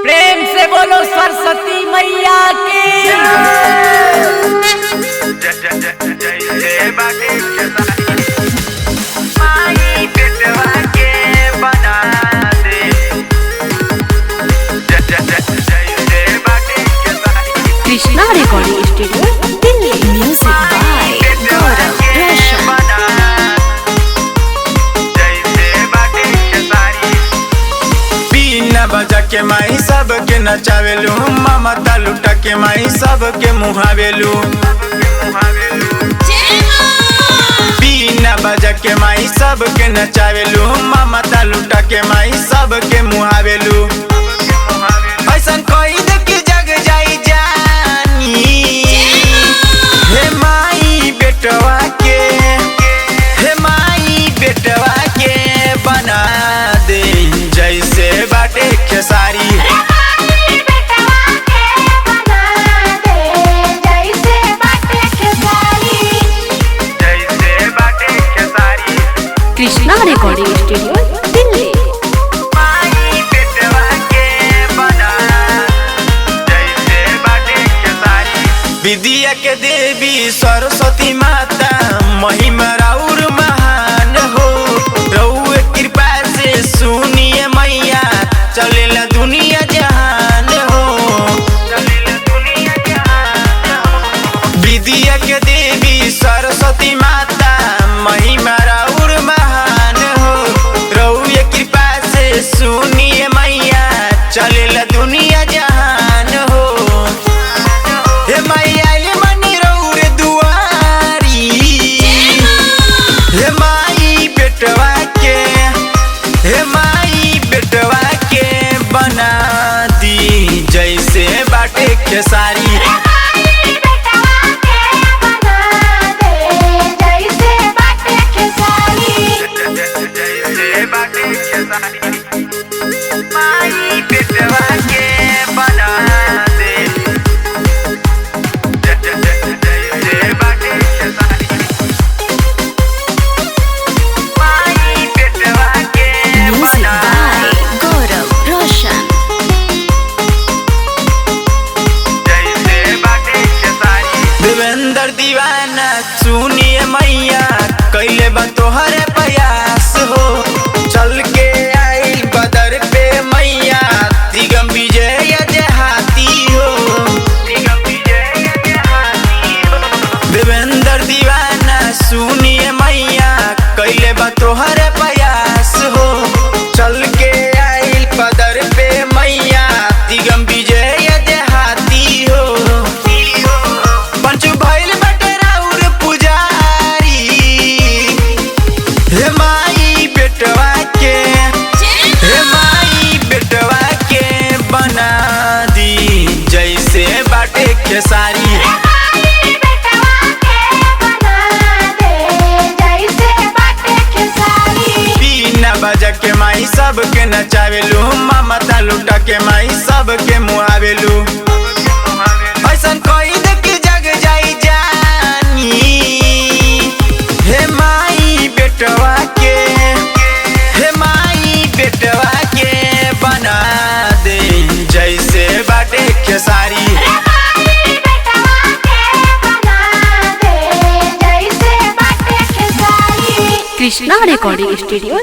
प्रेम से बोलो सरस्वती मैया की। Krishna recording studio Delhi. Music by Gaurav Roshan. बीना बजा के माई सबके नचावेलू, ममता लुटा के माई सबके मुहावेलू। बीना बजा के माई सबके नचावेलू, ममता लुटा के माई सबके मुहावेलू। ऐसन कोई देखी जग जाई जानी, हे माई बेटवा के, हे माई बेटवा के बना दे जैसे बाटे खेसारी। Krishna recording studio Delhi. विद्या के देवी सरस्वती माता महिमा राउर महान हो। रउए कृपा से सुनिए मैया चलेला दुनिया जहान हो। विद्या के देवी सरस्वती माता महिमा राउर महान हो। रउए कृपा से सुनिए मैया चलेला दुनिया जहान हो। हे मैया ये मनी रउर दुआरी, हे माई बेटवा के, हे माई बेटवा के बना दी जैसे बाटे खेसारी। माई बेटवा के बना दे म्यूजिक बाय गौरव रोशन। देवेंद्र दीवाना सुनिए मैया कैले बा तोहरे प्रयास हो। चल के आई बदर पे मैया दिगम विजय देहाती हो। देवेंद्र दीवाना सुनिए मैया कैले बा तोहरे प्रयास हो। चल के आई बदर पे मैया दिगम विजय देहाती हो। पंचू भइल बटे राउर पुजारी, हे माई बेटवा के, हे माई बेटवा के बना दी जैसे बाटे खेसारी। बीना बजा के माई सबके नचावेलू, ममता लुटा के माई सबके मुहावेलू। ऐसन कोई देखी जग जाई जानी, हे माई बेटवा के, हे माई बेटवा के बना दे जैसे बाटे खेसारी। Krishna recording studio